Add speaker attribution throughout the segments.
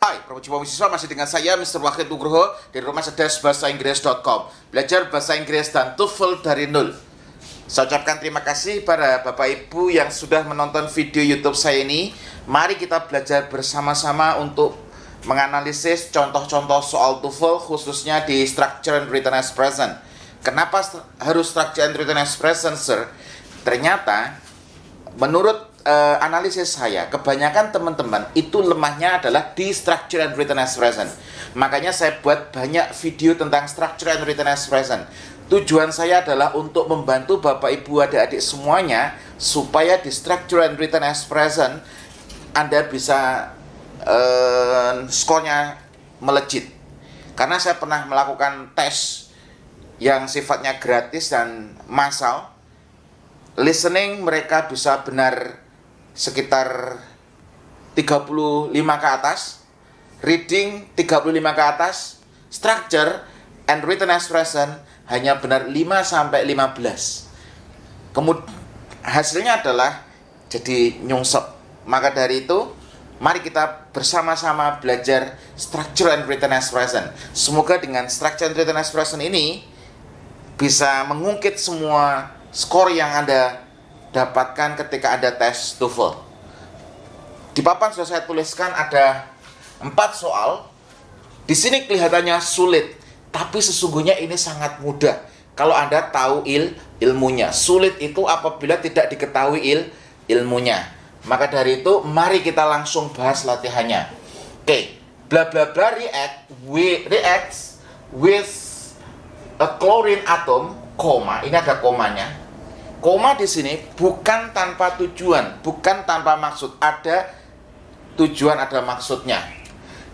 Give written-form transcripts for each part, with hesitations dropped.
Speaker 1: Hai, Promosi Siswa masih dengan saya Mr. Wahid Nugroho dari Rumah Cerdas Bahasa Inggris.com. Belajar bahasa Inggris dan TOEFL dari nol. Saya ucapkan terima kasih pada Bapak Ibu yang sudah menonton video YouTube saya ini. Mari kita belajar bersama-sama untuk menganalisis contoh-contoh soal TOEFL khususnya di Structure and Written as Present. Kenapa harus Structure and Written as Present, Sir? Ternyata menurut analisis saya, kebanyakan teman-teman itu lemahnya adalah di structure and written as present. Makanya saya buat banyak video tentang structure and written as present. Tujuan saya adalah untuk membantu Bapak Ibu adik-adik semuanya supaya di structure and written as present Anda bisa skornya melejit. Karena saya pernah melakukan tes yang sifatnya gratis dan massal. Listening mereka bisa benar sekitar 35 ke atas, reading 35 ke atas, structure and written as present hanya benar 5-15. Kemudian hasilnya adalah jadi nyungsep. Maka dari itu, mari kita bersama-sama belajar structure and written as present. Semoga dengan structure and written as present ini bisa mengungkit semua skor yang Anda dapatkan ketika ada tes TOEFL. Di papan sudah saya tuliskan ada 4 soal. Di sini kelihatannya sulit, tapi sesungguhnya ini sangat mudah kalau Anda tahu ilmunya. Sulit itu apabila tidak diketahui ilmunya. Maka dari itu, mari kita langsung bahas latihannya. Oke, bla bla bla reacts with a chlorine atom, koma. Ini ada komanya. Koma di sini bukan tanpa tujuan, bukan tanpa maksud. Ada tujuan, ada maksudnya.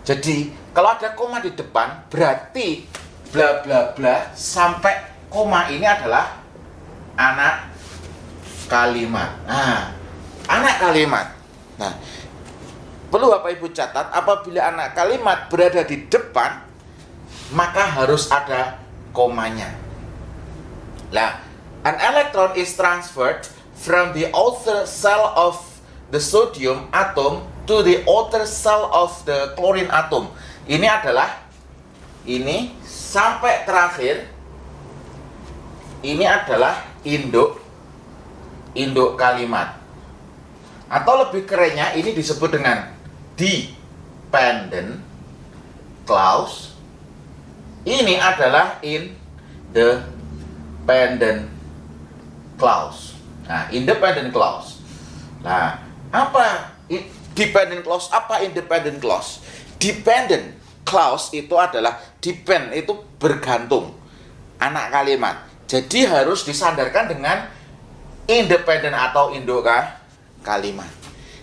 Speaker 1: Jadi, kalau ada koma di depan, berarti bla bla bla sampai koma ini adalah anak kalimat. Nah, anak kalimat. Nah, perlu Bapak Ibu catat, apabila anak kalimat berada di depan, maka harus ada komanya. Nah, an electron is transferred from the outer cell of the sodium atom to the outer cell of the chlorine atom. Ini adalah sampai terakhir. Ini adalah induk kalimat. Atau lebih kerennya ini disebut dengan dependent clause. Ini adalah independent clause. Nah, independent clause. Nah, apa dependent clause? Apa independent clause? Dependent clause itu adalah depend, itu bergantung. Anak kalimat. Jadi harus disandarkan dengan independent atau induk kalimat.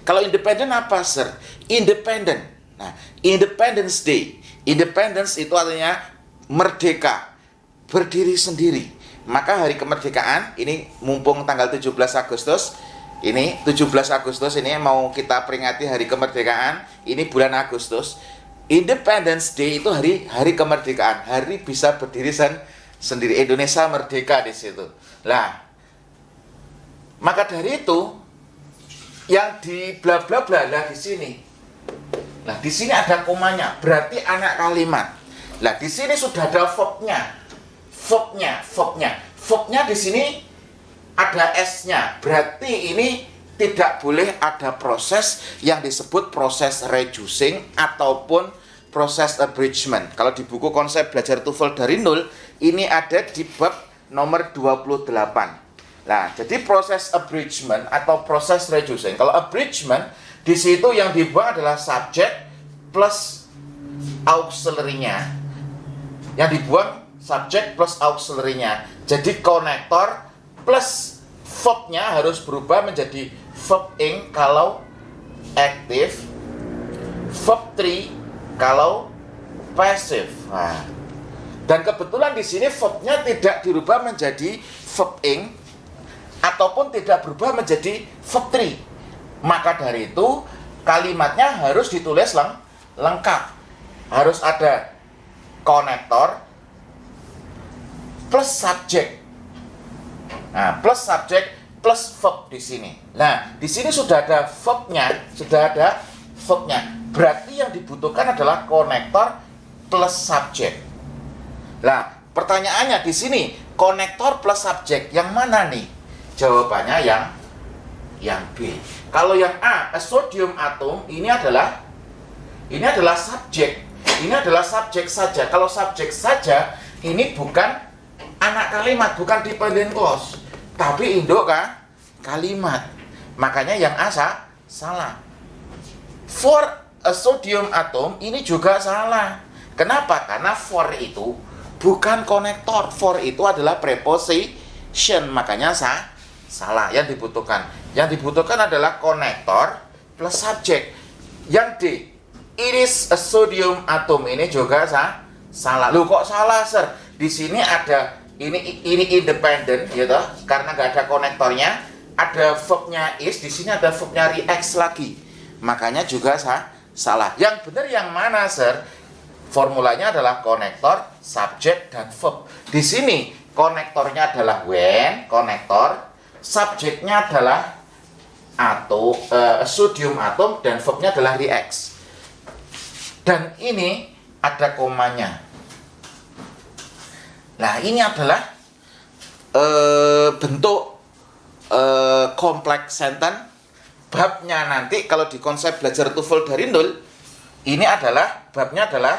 Speaker 1: Kalau independent apa, Sir? Independent. Nah, Independence Day. Independence itu artinya merdeka, berdiri sendiri. Maka hari kemerdekaan ini mumpung tanggal 17 Agustus, ini 17 Agustus ini mau kita peringati hari kemerdekaan, ini bulan Agustus. Independence Day itu hari kemerdekaan, hari bisa berdiri sendiri. Indonesia merdeka di situ. Lah, maka dari itu yang di bla bla bla lah di sini. Nah, di sini ada komanya, berarti anak kalimat. Lah, di sini sudah ada verbnya. Verbnya di sini ada S-nya. Berarti ini tidak boleh ada proses yang disebut proses reducing ataupun proses abridgment. Kalau di buku konsep belajar TOEFL dari nol, ini ada di bab nomor 28. Nah, jadi proses abridgment atau proses reducing. Kalau abridgment, di situ yang dibuang adalah subject plus auxiliary-nya. Yang dibuang subject plus auxiliary-nya. Jadi konektor plus verb-nya harus berubah menjadi verb ing kalau aktif, verb 3 kalau pasif. Nah, dan kebetulan di sini verb-nya tidak dirubah menjadi verb ing ataupun tidak berubah menjadi verb 3. Maka dari itu kalimatnya harus ditulis lengkap. Harus ada konektor plus subject. Nah, plus subject plus verb di sini. Nah, di sini sudah ada verbnya, berarti yang dibutuhkan adalah konektor plus subjek. Nah, pertanyaannya di sini, konektor plus subjek yang mana nih? Jawabannya yang B. Kalau yang A, sodium atom, ini adalah subjek. Ini adalah subjek saja. Kalau subjek saja, ini bukan anak kalimat, bukan dependent clause, tapi induk kalimat. Makanya yang A salah. For a sodium atom ini juga salah. Kenapa? Karena for itu bukan konektor. For itu adalah preposition. Makanya salah. Yang dibutuhkan adalah konektor plus subjek. Yang D, it is a sodium atom, ini juga salah. Loh, kok salah, Sir? Di sini ada ini independen, gitu. Karena nggak ada konektornya. Ada verbnya is, di sini ada verbnya reacts lagi. Makanya juga salah. Yang benar yang mana, Sir? Formulanya adalah konektor, subjek, dan verb. Di sini konektornya adalah when, konektor, subjeknya adalah sodium atom, dan verbnya adalah reacts. Dan ini ada komanya. Nah, ini adalah bentuk kompleks sentence. Babnya nanti kalau di konsep belajar TOEFL dari nol, ini babnya adalah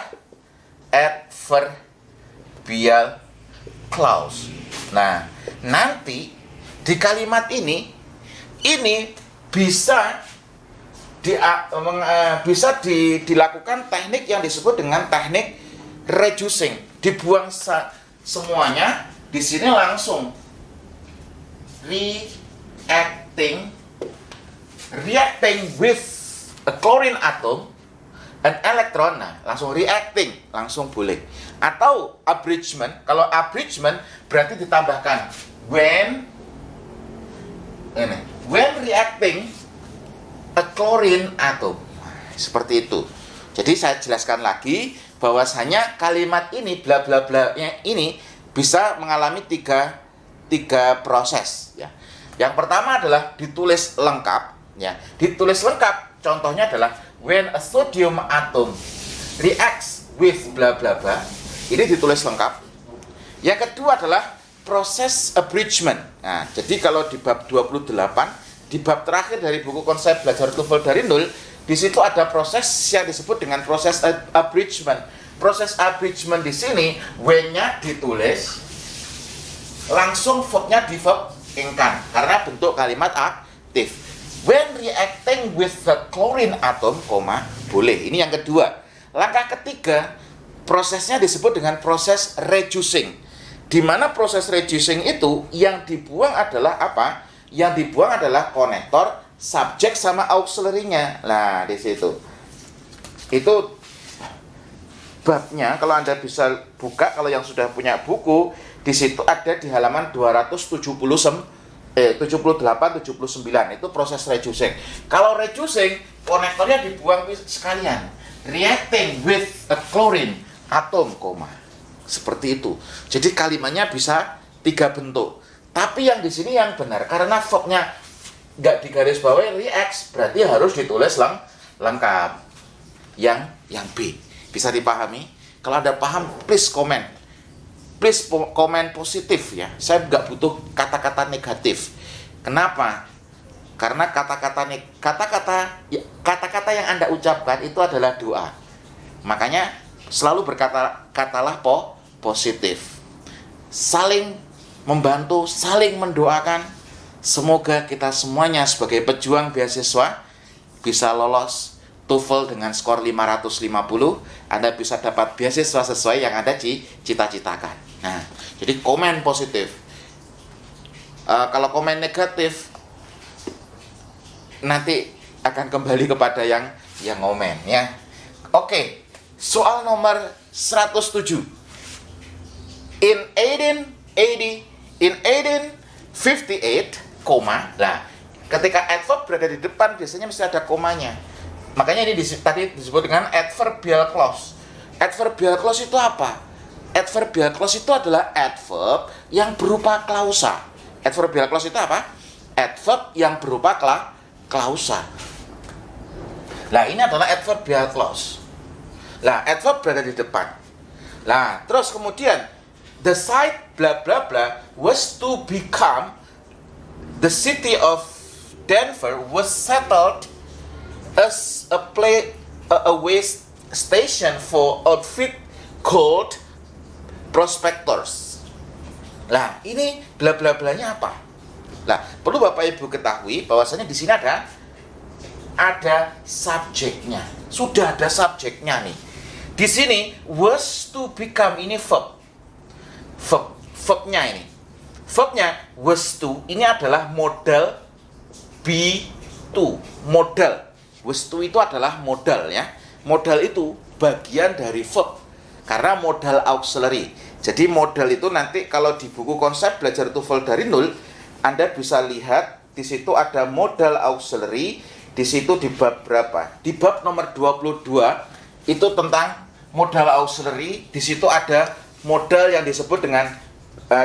Speaker 1: adverbial clause. Nah, nanti di kalimat ini bisa dilakukan teknik yang disebut dengan teknik reducing. Dibuang semuanya, di sini langsung reacting with a chlorine atom and electron. Nah, langsung reacting, langsung boleh. Atau abridgment. Kalau abridgment berarti ditambahkan when reacting a chlorine atom. Seperti itu. Jadi saya jelaskan lagi bahwasanya kalimat ini bla bla bla ini bisa mengalami tiga proses, ya. Yang pertama adalah ditulis lengkap, ya. Ditulis lengkap contohnya adalah when a sodium atom reacts with bla bla bla. Ini ditulis lengkap. Yang kedua adalah proses abridgment. Nah, jadi kalau di bab 28, di bab terakhir dari buku konsep belajar TOEFL dari nol, di situ ada proses yang disebut dengan proses abridgment. Proses abridgment di sini when-nya ditulis, langsung verbnya di verb ingkan karena bentuk kalimat aktif. When reacting with the chlorine atom, boleh. Ini yang kedua. Langkah ketiga, prosesnya disebut dengan proses reducing. Di mana proses reducing itu yang dibuang adalah apa? Yang dibuang adalah konektor, subjek sama auxiliary-nya. Nah, di situ. Itu babnya, kalau Anda bisa buka, kalau yang sudah punya buku, di situ ada di halaman 78-79, itu proses reducing. Kalau reducing, konektornya dibuang sekalian. Reacting with a chlorine atom, seperti itu. Jadi kalimatnya bisa 3 bentuk. Tapi yang di sini yang benar, karena verbnya nggak digarisbawahi reacts, berarti harus ditulis lengkap. Yang B. Bisa dipahami? Kalau Anda paham, please comment. Please komen positif, ya. Saya nggak butuh kata-kata negatif. Kenapa? Karena kata-kata yang Anda ucapkan itu adalah doa. Makanya selalu berkatalah positif. Saling membantu, saling mendoakan. Semoga kita semuanya sebagai pejuang beasiswa bisa lolos TOEFL dengan skor 550, Anda bisa dapat beasiswa sesuai yang Anda cita-citakan. Nah, jadi komen positif. Kalau komen negatif, nanti akan kembali kepada yang ngomen, ya. Oke, soal nomor 107. In 1858, nah, ketika adverb berada di depan biasanya mesti ada komanya. Makanya ini tadi disebut dengan adverbial clause. Adverbial clause itu apa? Adverbial clause itu adalah adverb yang berupa klausa. Adverbial clause itu apa? Adverb yang berupa klausa. Nah, ini adalah adverbial clause. Nah, adverb berada di depan. Nah, terus kemudian the site bla bla bla was to become, the city of Denver was settled as a way station for outfit called prospectors. Nah, ini bla bla blanya apa? Nah, perlu Bapak Ibu ketahui bahwasanya di sini ada subjeknya. Sudah ada subjeknya nih. Di sini was to become ini verbnya ini. Verbnya was to ini adalah modal be to. Modal. Was to itu adalah modal ya. Modal itu bagian dari verb. Karena modal auxiliary. Jadi modal itu nanti kalau di buku konsep belajar TOEFL dari nol, Anda bisa lihat di situ ada modal auxiliary. Di situ di bab berapa? Di bab nomor 22 itu tentang modal auxiliary. Di situ ada modal yang disebut dengan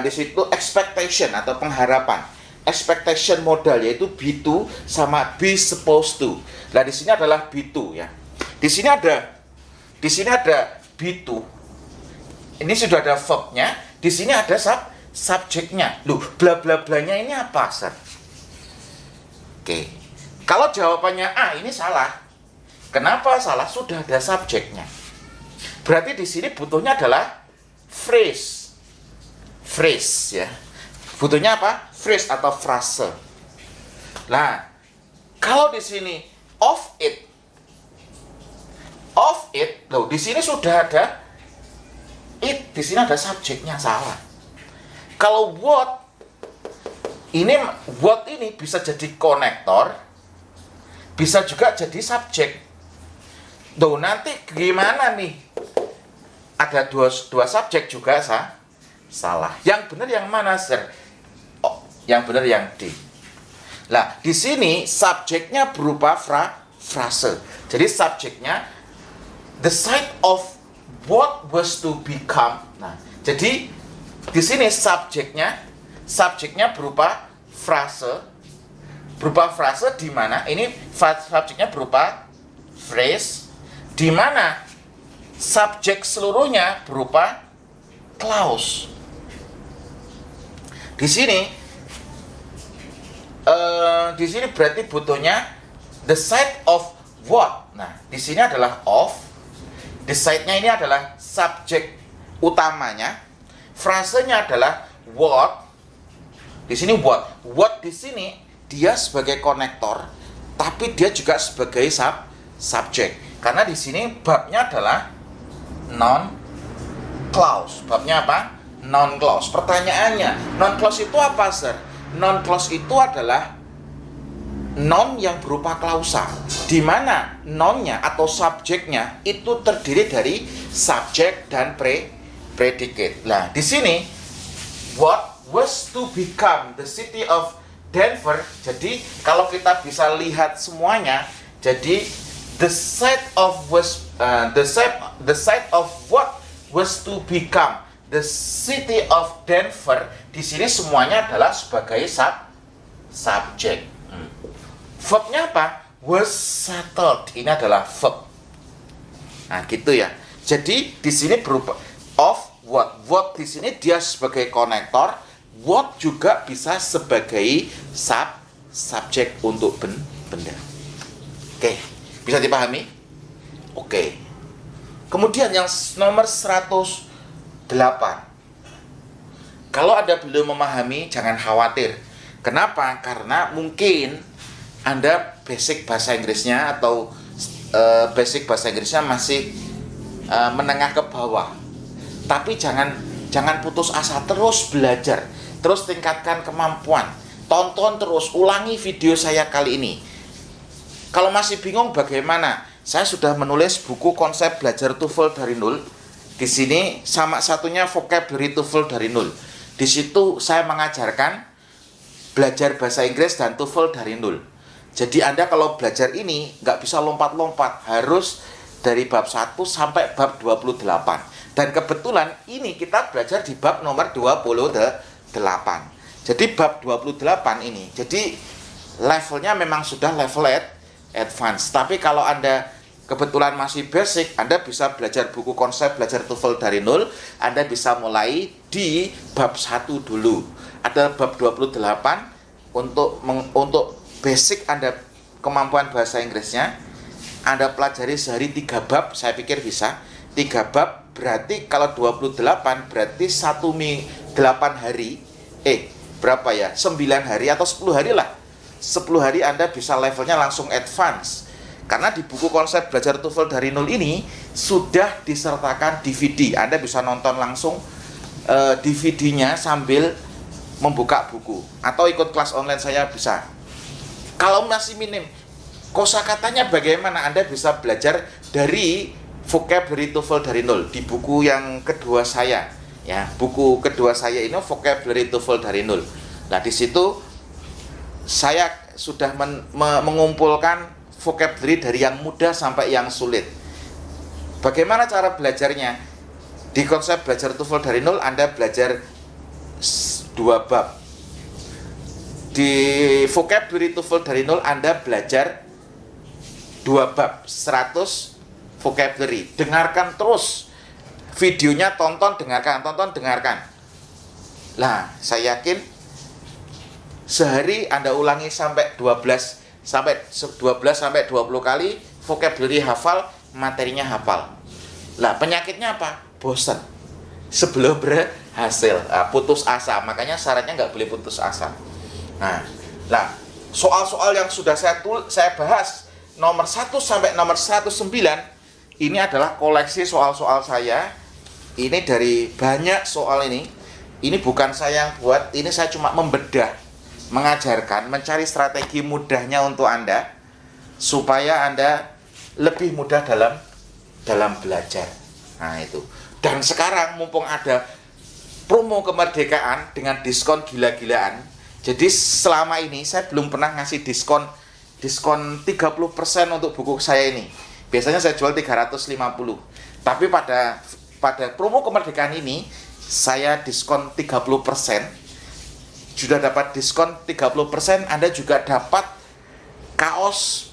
Speaker 1: di situ expectation atau pengharapan. Expectation modal yaitu be to sama be supposed to. Nah, di sini adalah be to ya. Di sini ada be to. Ini sudah ada verbnya. Di sini ada subjeknya. Loh, bla bla blanya ini apa, Sir? Oke. Kalau jawabannya A, ini salah. Kenapa salah? Sudah ada subjeknya. Berarti di sini butuhnya adalah phrase. Phrase ya. Butuhnya apa? Phrase atau frase. Nah, kalau di sini of it. Of it, loh, di sini sudah ada it, di sini ada subjeknya, salah. Kalau what ini bisa jadi konektor, bisa juga jadi subjek. Tuh, nanti gimana nih? Ada dua subjek juga salah. Yang benar yang mana, Sir? Oh, yang benar yang D. Nah, di sini subjeknya berupa frase. Jadi subjeknya the site of what was to become. Nah, jadi di sini subjeknya berupa frase. Berupa frase di mana ini subjeknya berupa phrase, di mana subjek seluruhnya berupa clause. Di sini berarti butuhnya the site of what. Nah, di sini adalah of. The site-nya ini adalah subjek utamanya. Frasenya adalah what. Di sini what. What di sini dia sebagai konektor, tapi dia juga sebagai subjek. Karena di sini babnya adalah non-clause. Babnya apa? Non-clause. Pertanyaannya, non-clause itu apa, Sir? Non-clause itu adalah non yang berupa klausa, di mana nonnya atau subjeknya itu terdiri dari subjek dan predicate. Nah, di sini what was to become the city of Denver. Jadi kalau kita bisa lihat semuanya, jadi the site of what was to become the city of Denver, di sini semuanya adalah sebagai subjek. Verbnya apa? Was settled. Ini adalah verb. Nah, gitu ya. Jadi di sini berupa of what. What di sini dia sebagai konektor. What juga bisa sebagai subjek untuk benda. Oke, bisa dipahami? Oke. Kemudian yang nomor 108. Kalau Anda belum memahami, jangan khawatir. Kenapa? Karena mungkin Anda basic bahasa Inggrisnya atau basic bahasa Inggrisnya masih menengah ke bawah. Tapi jangan putus asa, terus belajar. Terus tingkatkan kemampuan. Tonton terus, ulangi video saya kali ini. Kalau masih bingung bagaimana? Saya sudah menulis buku konsep belajar TOEFL dari nol. Di sini sama satunya vocabulary TOEFL dari nol. Di situ saya mengajarkan belajar bahasa Inggris dan TOEFL dari nol. Jadi Anda kalau belajar ini nggak bisa lompat-lompat, harus dari bab 1 sampai bab 28. Dan kebetulan ini kita belajar di bab nomor 28. Jadi bab 28 ini, jadi levelnya memang sudah level advance. Tapi kalau Anda kebetulan masih basic, Anda bisa belajar buku konsep, belajar TOEFL dari nol. Anda bisa mulai di bab 1 dulu. Ada bab 28 untuk basic Anda kemampuan bahasa Inggrisnya. Anda pelajari sehari 3 bab, saya pikir bisa. 3 bab berarti kalau 28 berarti 8 hari. Berapa ya? 9 hari atau 10 hari lah. 10 hari Anda bisa levelnya langsung advance. Karena di buku konsep belajar TOEFL dari nol ini sudah disertakan DVD. Anda bisa nonton langsung DVD-nya sambil membuka buku. Atau ikut kelas online saya bisa. Kalau masih minim, kosakatanya bagaimana? Anda bisa belajar dari vocabulary TOEFL dari nol. Di buku yang kedua saya. Ya, buku kedua saya ini vocabulary TOEFL dari nol. Nah, di situ saya sudah mengumpulkan vocabulary dari yang mudah sampai yang sulit. Bagaimana cara belajarnya? Di konsep belajar TOEFL dari nol, Anda belajar 2 bab. Di vocabulary TOEFL dari nol, Anda belajar 2 bab, 100 vocabulary. Dengarkan terus videonya, tonton, dengarkan. Nah, saya yakin sehari Anda ulangi sampai 12 sampai 20 kali, vocabulary hafal, materinya hafal. Lah, penyakitnya apa? Bosan. Sebelum berhasil, putus asa. Makanya syaratnya nggak boleh putus asa. Nah, soal-soal yang sudah saya bahas nomor 1 sampai nomor 109 ini adalah koleksi soal-soal saya. Ini dari banyak soal ini. Ini bukan saya yang buat, ini saya cuma membedah, mengajarkan, mencari strategi mudahnya untuk Anda supaya Anda lebih mudah dalam belajar. Nah, itu. Dan sekarang mumpung ada promo kemerdekaan dengan diskon gila-gilaan. Jadi selama ini saya belum pernah ngasih diskon 30% untuk buku saya ini. Biasanya saya jual 350. Tapi pada promo kemerdekaan ini saya diskon 30%. Sudah dapat diskon 30%, Anda juga dapat kaos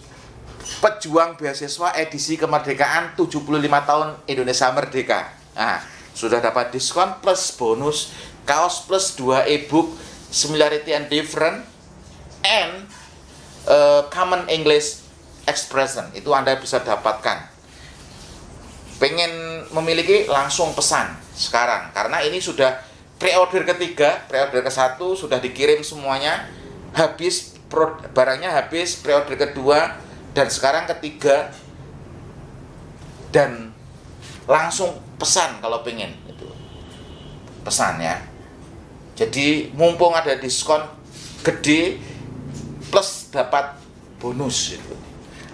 Speaker 1: pejuang beasiswa edisi kemerdekaan 75 tahun Indonesia Merdeka. Nah, sudah dapat diskon plus bonus kaos plus 2 e-book Similarity and Different and Common English Expression. Itu Anda bisa dapatkan. Pengen memiliki, langsung pesan sekarang karena ini sudah pre-order ketiga, pre-order ke-1 sudah dikirim semuanya, habis barangnya habis, pre-order kedua dan sekarang ketiga, dan langsung pesan kalau pengen itu. Pesan ya. Jadi mumpung ada diskon gede plus dapat bonus itu.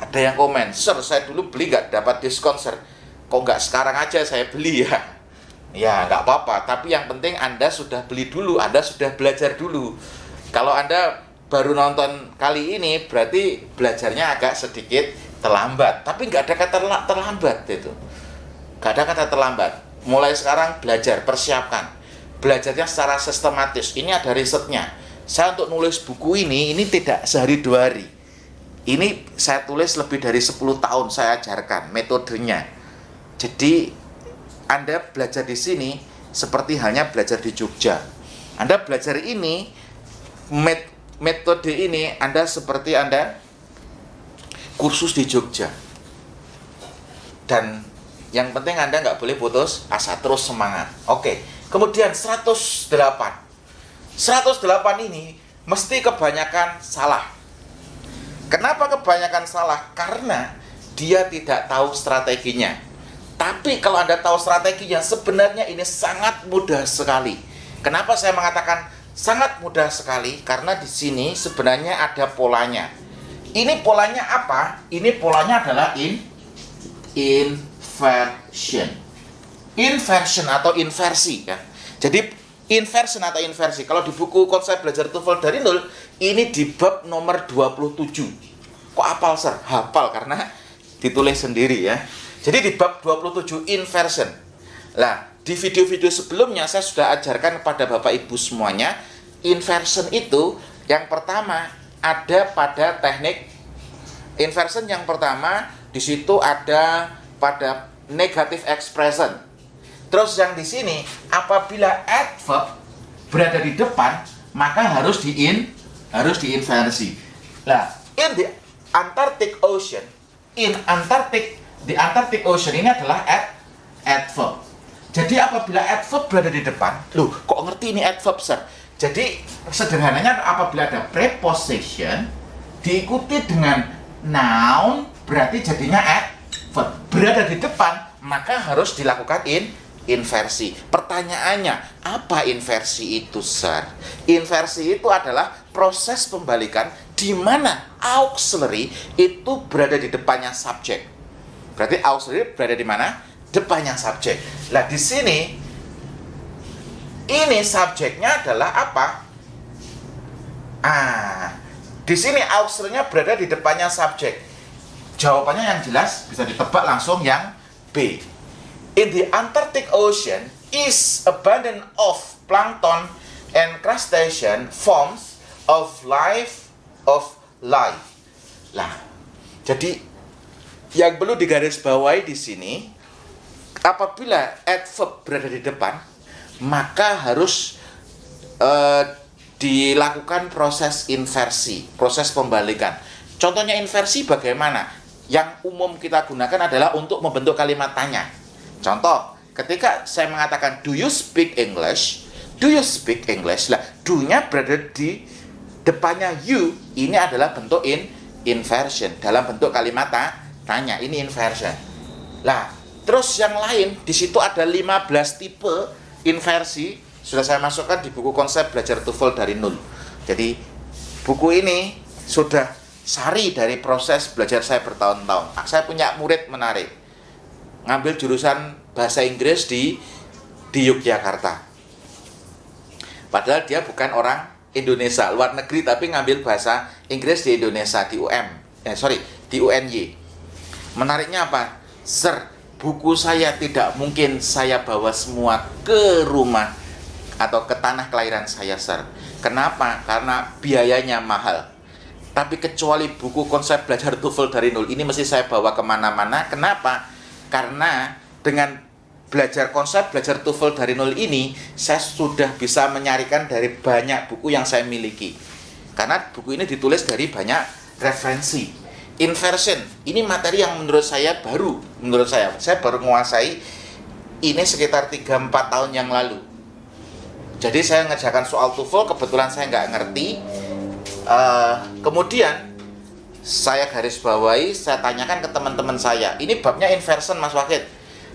Speaker 1: Ada yang komen, "Sir, saya dulu beli nggak dapat diskon, Sir. Kok nggak sekarang aja saya beli ya?" Ya, nggak apa-apa, tapi yang penting Anda sudah beli dulu, Anda sudah belajar dulu. Kalau Anda baru nonton kali ini, berarti belajarnya agak sedikit terlambat. Tapi nggak ada kata terlambat itu. Nggak ada kata terlambat. Mulai sekarang belajar, persiapkan. Belajarnya secara sistematis. Ini ada risetnya. Saya untuk nulis buku ini tidak sehari 2 hari. Ini saya tulis lebih dari 10 tahun saya ajarkan metodenya. Jadi Anda belajar di sini seperti halnya belajar di Jogja. Anda belajar ini, metode ini, Anda seperti Anda kursus di Jogja. Dan yang penting Anda nggak boleh putus asa, terus semangat. Oke, kemudian 108. 108 ini mesti kebanyakan salah. Kenapa kebanyakan salah? Karena dia tidak tahu strateginya. Tapi kalau Anda tahu strateginya, sebenarnya ini sangat mudah sekali. Kenapa saya mengatakan sangat mudah sekali? Karena di sini sebenarnya ada polanya. Ini polanya apa? Ini polanya adalah inversion. Inversion atau inversi ya. Jadi inversion atau inversi. Kalau di buku konsep belajar TOEFL dari nol, ini di bab nomor 27. Kok hafal, Sir? Hafal karena ditulis sendiri ya. Jadi di bab 27 inversion. Lah, di video-video sebelumnya saya sudah ajarkan kepada Bapak Ibu semuanya, inversion itu yang pertama ada pada teknik Inversion yang pertama di situ ada pada negative expression. Terus yang di sini apabila adverb berada di depan maka harus diinversi. Nah, in the Antarctic Ocean, the Antarctic Ocean ini adalah adverb. Jadi apabila adverb berada di depan, loh kok ngerti ini adverb, sir? Jadi sederhananya apabila ada preposition diikuti dengan noun berarti jadinya adverb. Berada di depan maka harus dilakukan inversi. Pertanyaannya, apa inversi itu, sir? Inversi itu adalah proses pembalikan di mana auxiliary itu berada di depannya subjek. Berarti auxiliary berada di mana? Depannya subjek. Lah di sini ini subjeknya adalah apa? Di sini auxiliary-nya berada di depannya subjek. Jawabannya yang jelas bisa ditebak langsung yang B. In the Antarctic Ocean is abundant of plankton and crustacean forms of life. Lah, jadi yang perlu digarisbawahi di sini, apabila adverb berada di depan, maka harus dilakukan proses inversi, proses pembalikan. Contohnya inversi bagaimana? Yang umum kita gunakan adalah untuk membentuk kalimat tanya. Contoh, ketika saya mengatakan, do you speak English? Do you speak English? Lah, do-nya berada di depannya you, ini adalah bentuk inversion. Dalam bentuk kalimat tanya, ini inversion. Lah, terus yang lain, di situ ada 15 tipe inversi. Sudah saya masukkan di buku konsep belajar TOEFL dari nol. Jadi, buku ini sudah sari dari proses belajar saya bertahun-tahun. Saya punya murid menarik. Ngambil jurusan bahasa Inggris di Yogyakarta. Padahal dia bukan orang Indonesia, luar negeri, tapi ngambil bahasa Inggris di Indonesia, di di UNY. Menariknya apa? Sir, buku saya tidak mungkin saya bawa semua ke rumah atau ke tanah kelahiran saya, sir. Kenapa? Karena biayanya mahal. Tapi kecuali buku konsep belajar TOEFL dari nol, ini mesti saya bawa kemana-mana. Kenapa? Karena dengan belajar konsep belajar TOEFL dari nol ini, saya sudah bisa menyarikan dari banyak buku yang saya miliki. Karena buku ini ditulis dari banyak referensi. Inversion, ini materi yang menurut saya baru. Saya baru menguasai ini sekitar 3-4 tahun yang lalu. Jadi saya ngerjakan soal TOEFL, kebetulan saya nggak ngerti. Kemudian saya garis bawahi, saya tanyakan ke teman-teman saya, ini babnya inversion, Mas Wakid.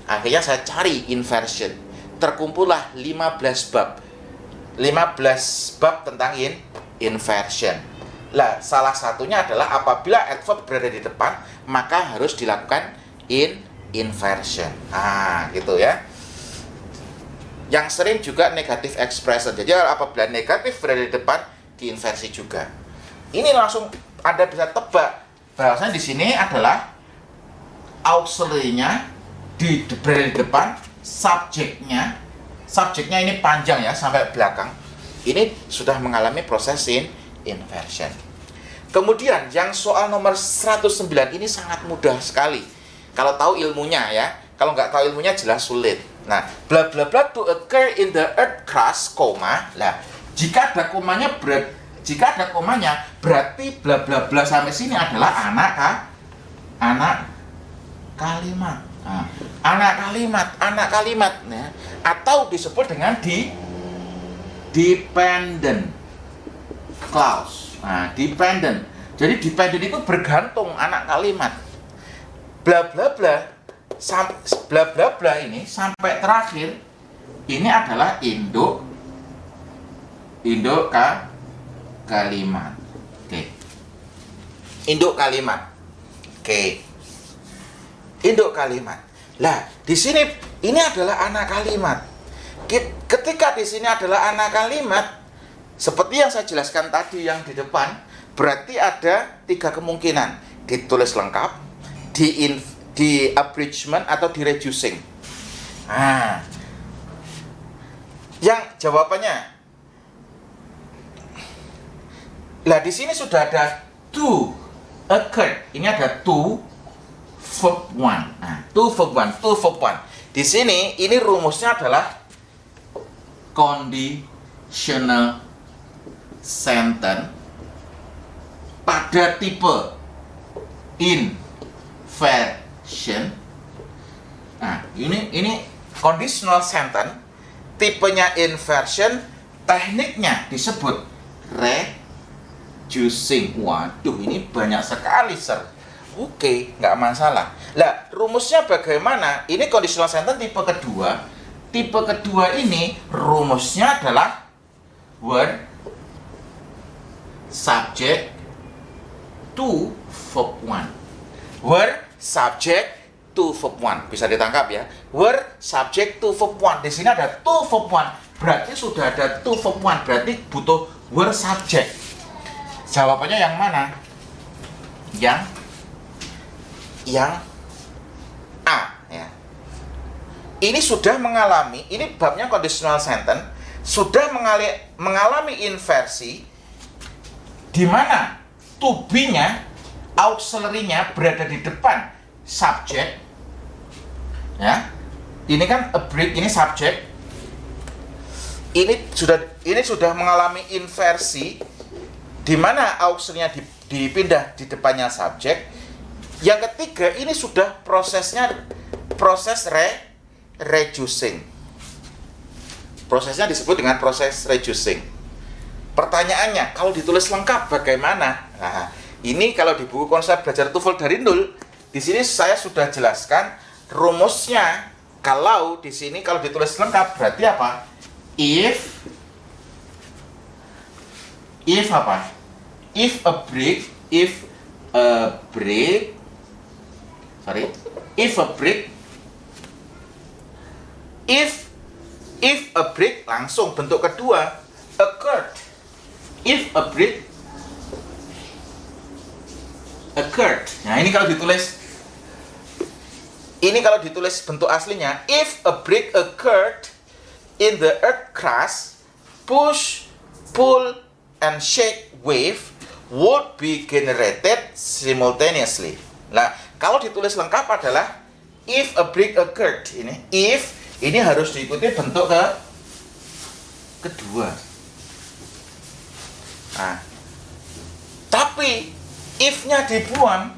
Speaker 1: Akhirnya saya cari inversion. Terkumpullah 15 bab. 15 bab tentang inversion. Lah, salah satunya adalah apabila adverb berada di depan, maka harus dilakukan inversion. Gitu ya. Yang sering juga negative expression. Jadi apabila negatif berada di depan, diinversi juga. Ini langsung Anda bisa tebak bahwasanya di sini adalah auxiliary-nya berada di depan, subjeknya ini panjang ya sampai belakang. Ini sudah mengalami proses inversion. Kemudian yang soal nomor 109 ini sangat mudah sekali kalau tahu ilmunya ya. Kalau nggak tahu ilmunya jelas sulit. Nah, bla bla bla to occur in the earth crust, koma. Lah, jika ada komanya berarti bla bla bla sampai sini adalah anak kalimat. Anak kalimat ya. Atau disebut dengan dependent clause. Dependent. Jadi dependent itu bergantung anak kalimat. Bla bla bla ini sampai terakhir ini adalah induk kalimat. Oke. Induk kalimat. Oke. Induk kalimat. Lah, di sini ini adalah anak kalimat. Ketika di sini adalah anak kalimat, seperti yang saya jelaskan tadi yang di depan, berarti ada 3 kemungkinan. Ditulis lengkap, di abridgment atau di reducing. Yang jawabannya, lah di sini sudah ada do occurred. Ini ada to verb one. Nah, to verb one, to verb one. Di sini ini rumusnya adalah conditional sentence pada tipe inversion. Nah, ini conditional sentence tipenya inversion, tekniknya disebut reducing. Waduh, ini banyak sekali, sir. Oke, nggak masalah. Lah, rumusnya bagaimana? Ini conditional sentence tipe kedua. Tipe kedua ini rumusnya adalah word subject to verb one. Word subject to verb one. Bisa ditangkap ya. Word subject to verb one. Di sini ada to verb one. Berarti sudah ada to verb one. Berarti butuh word subject. Jawabannya yang mana? Yang A ya. Ini sudah mengalami, ini babnya conditional sentence, sudah mengalami inversi di mana to be-nya, auxiliary-nya berada di depan subject. Ya. Ini kan a break, ini subject. Ini sudah mengalami inversi di mana auxiliary-nya dipindah di depannya subject. Yang ketiga, ini sudah proses reducing. Prosesnya disebut dengan proses reducing. Pertanyaannya, kalau ditulis lengkap bagaimana? Nah, ini kalau di buku konsep belajar TOEFL dari nol, di sini saya sudah jelaskan rumusnya. Kalau di sini kalau ditulis lengkap berarti apa? If apa? If a break langsung bentuk kedua occurred. If a break occurred. Nah, ini kalau ditulis bentuk aslinya, if a break occurred in the earth crust, push, pull, and shake wave would be generated simultaneously. Nah, kalau ditulis lengkap adalah if a break occurred. Ini harus diikuti bentuk kedua. Nah, tapi if-nya dibuang,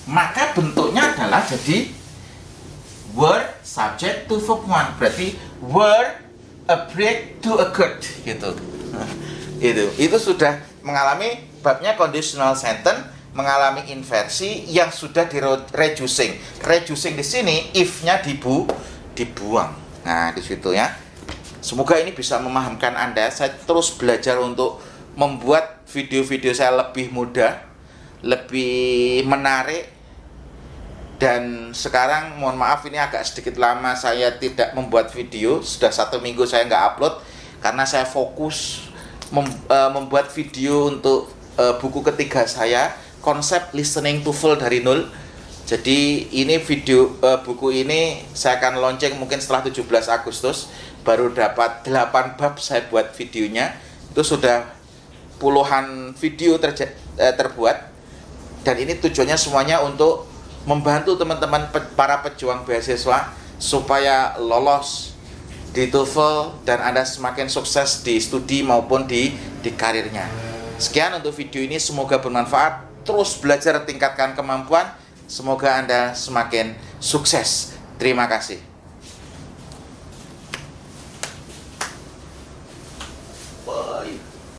Speaker 1: maka bentuknya adalah jadi word subject to verb one. Berarti word a break to occurred gitu. Itu sudah mengalami babnya conditional sentence, mengalami inversi yang sudah di reducing. Reducing di sini if-nya dibuang. Nah, di situ ya. Semoga ini bisa memahamkan Anda. Saya terus belajar untuk membuat video-video saya lebih mudah, lebih menarik. Dan sekarang mohon maaf ini agak sedikit lama saya tidak membuat video. Sudah 1 minggu saya nggak upload karena saya fokus membuat video untuk buku ketiga saya, konsep listening TOEFL dari nol. Jadi ini buku ini saya akan launching mungkin setelah 17 Agustus. Baru dapat 8 bab saya buat videonya. Itu sudah puluhan video terbuat. Dan ini tujuannya semuanya untuk membantu teman-teman para pejuang beasiswa supaya lolos di TOEFL dan Anda semakin sukses di studi maupun di karirnya. Sekian untuk video ini, semoga bermanfaat. Terus belajar, tingkatkan kemampuan. Semoga Anda semakin sukses. Terima kasih.